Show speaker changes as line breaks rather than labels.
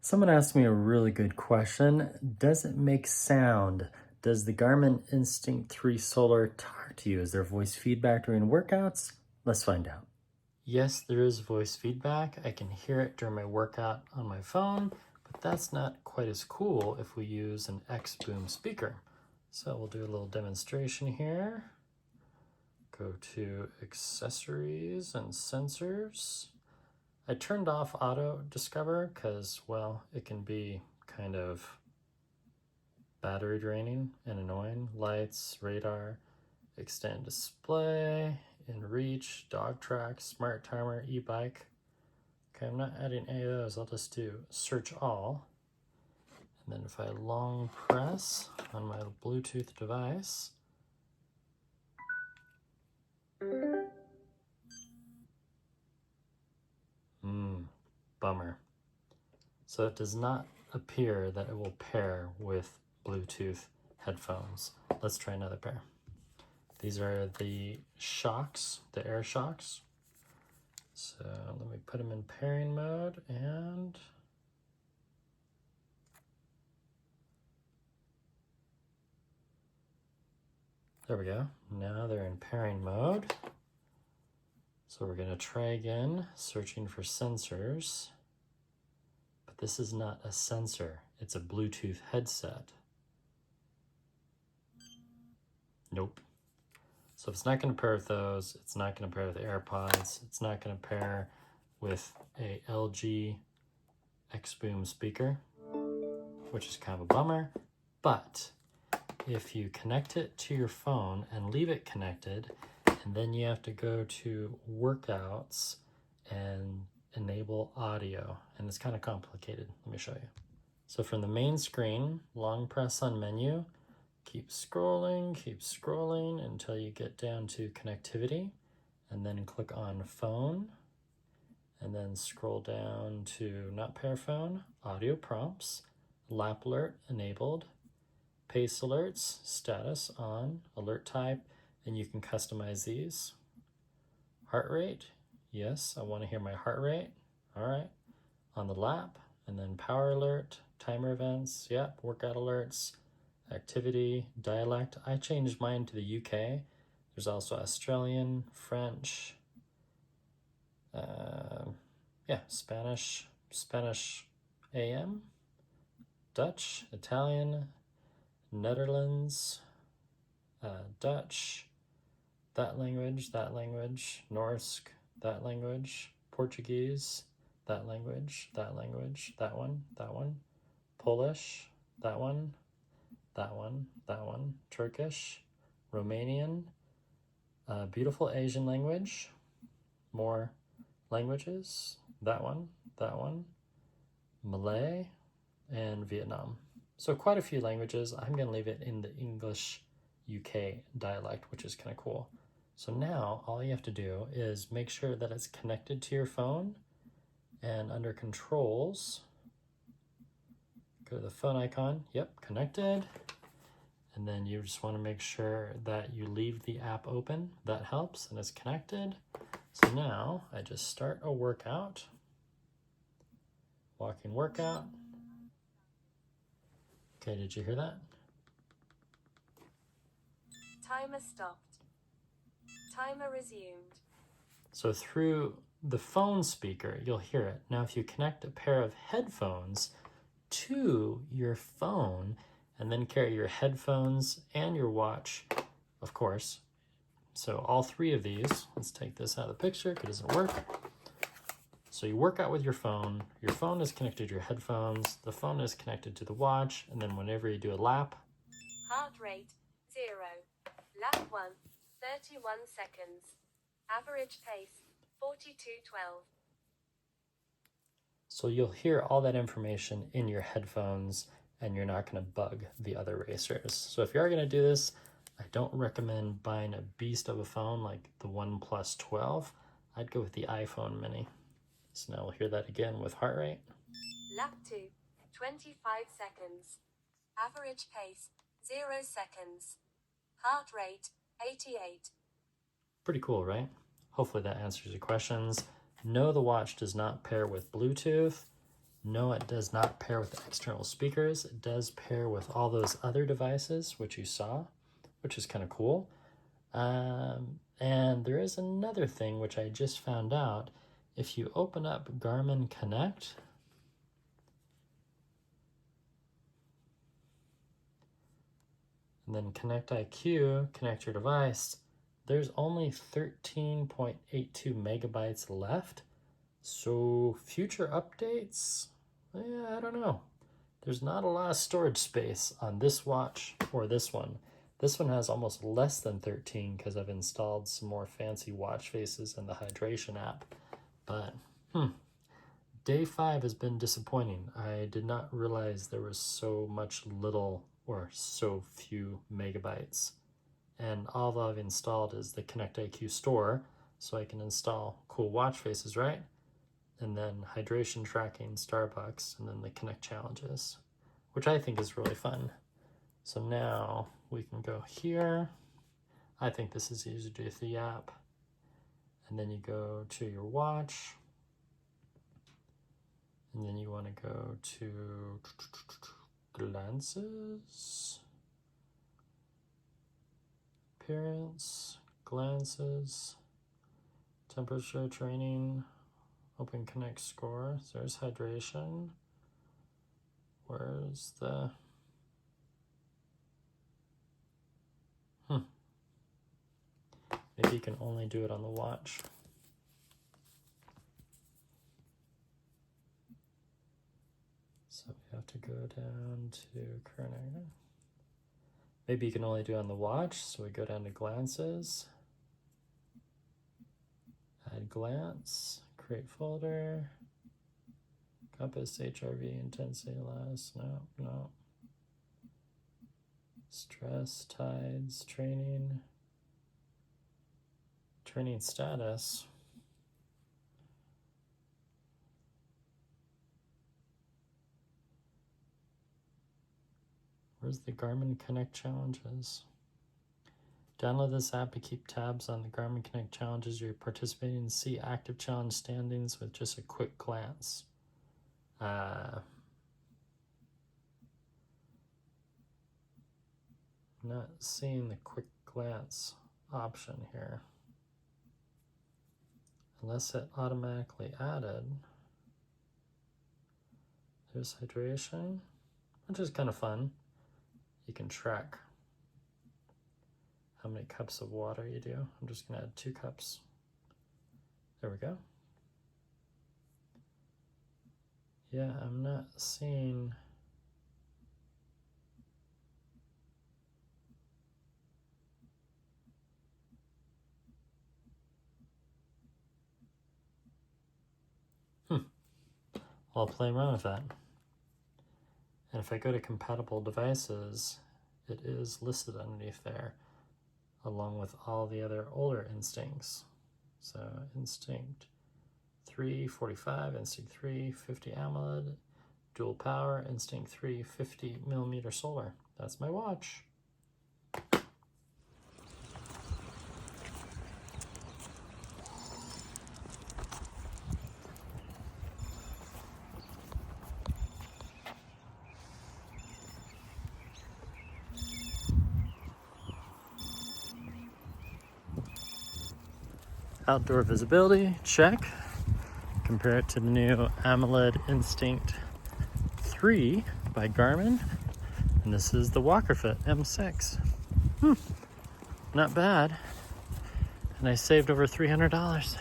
Someone asked me a really good question. Does it make sound? Does the Garmin Instinct 3 Solar talk to you? Is there voice feedback during workouts? Let's find out. Yes, there is voice feedback. I can hear it during my workout on my phone, but that's not quite as cool if we use an X-Boom speaker. So we'll do a little demonstration here. Go to accessories and sensors. I turned off auto discover because, well, it can be kind of battery draining and annoying. Lights, radar, extend display, in reach, dog track, smart timer, e-bike. Okay, I'm not adding any of those. I'll just do search all. And then if I long press on my Bluetooth device, bummer. So it does not appear that it will pair with Bluetooth headphones. Let's try another pair. These are the shocks, the air shocks. So let me put them in pairing mode and there we go. Now they're in pairing mode. So we're gonna try again, searching for sensors. But this is not a sensor, it's a Bluetooth headset. Nope. So it's not going to pair with those. It's not going to pair with AirPods. It's not going to pair with a LG X-Boom speaker, which is kind of a bummer. But if you connect it to your phone and leave it connected, and then you have to go to workouts and enable audio, and it's kind of complicated. Let me show you. So from the main screen, long press on menu, keep scrolling until you get down to connectivity, and then click on phone, and then scroll down to not pair phone, audio prompts, lap alert enabled, pace alerts, status on, alert type, and you can customize these. Heart rate, yes, I want to hear my heart rate, all right, on the lap, and then power alert, timer events, yep, workout alerts, activity, dialect. I changed mine to the UK. There's also Australian, French, Spanish AM, Dutch, Italian, Netherlands, Dutch, that language, Norse, that language, Portuguese, that language, that one, Polish, that one, Turkish, Romanian, beautiful Asian language, more languages, that one, Malay, and Vietnam. So quite a few languages. I'm going to leave it in the English UK dialect, which is kind of cool. So now all you have to do is make sure that it's connected to your phone, and under controls, go to the phone icon, yep, connected. And then you just want to make sure that you leave the app open. That helps, and it's connected. So now I just start a workout. Walking workout. Okay, did you hear that?
Timer stopped. Timer resumed.
So through the phone speaker, you'll hear it. Now if you connect a pair of headphones to your phone, and then carry your headphones and your watch, of course. So all three of these, let's take this out of the picture because it doesn't work. So you work out with your phone is connected to your headphones, the phone is connected to the watch, and then whenever you do a lap.
Heart rate, 0. Lap 1, 31 seconds. Average pace, 42:12.
So you'll hear all that information in your headphones, and you're not going to bug the other racers. So if you are going to do this, I don't recommend buying a beast of a phone like the OnePlus 12. I'd go with the iPhone mini. So now we'll hear that again with heart rate.
Lap 2, 25 seconds. Average pace, 0 seconds. Heart rate, 88.
Pretty cool, right? Hopefully that answers your questions. No, the watch does not pair with Bluetooth. No, it does not pair with external speakers. It does pair with all those other devices, which you saw, which is kind of cool. And there is another thing which I just found out. If you open up Garmin Connect, and then Connect IQ, connect your device, there's only 13.82 megabytes left. So future updates, yeah, I don't know. There's not a lot of storage space on this watch or this one. This one has almost less than 13 because I've installed some more fancy watch faces and the hydration app. But day 5 has been disappointing. I did not realize there was so much little or so few megabytes. And all I've installed is the Connect IQ store, so I can install cool watch faces, right? And then hydration tracking, Starbucks, and then the Connect challenges, which I think is really fun. So now we can go here. I think this is easy to do with the app. And then you go to your watch. And then you want to go to glances, appearance, glances, temperature training, open Connect score. So there's hydration. Where's the maybe you can only do it on the watch. So we have to go down to current area. Maybe you can only do it on the watch, so we go down to glances, add glance, create folder, compass, HRV, intensity, last, no. Stress, tides, training status. Where's the Garmin Connect challenges? Download this app to keep tabs on the Garmin Connect challenges you're participating in. See active challenge standings with just a quick glance. Not seeing the quick glance option here. Unless it automatically added. There's hydration, which is kind of fun. You can track how many cups of water you do. I'm just gonna add 2 cups. There we go. Yeah, I'm not seeing I'll play around with that. And if I go to compatible devices, it is listed underneath there, along with all the other older Instincts. So Instinct 3 45, Instinct 3 50 AMOLED, dual power, Instinct 3 50mm solar. That's my watch. Outdoor visibility, check. Compare it to the new AMOLED Instinct 3 by Garmin. And this is the WalkerFit M6. Not bad. And I saved over $300.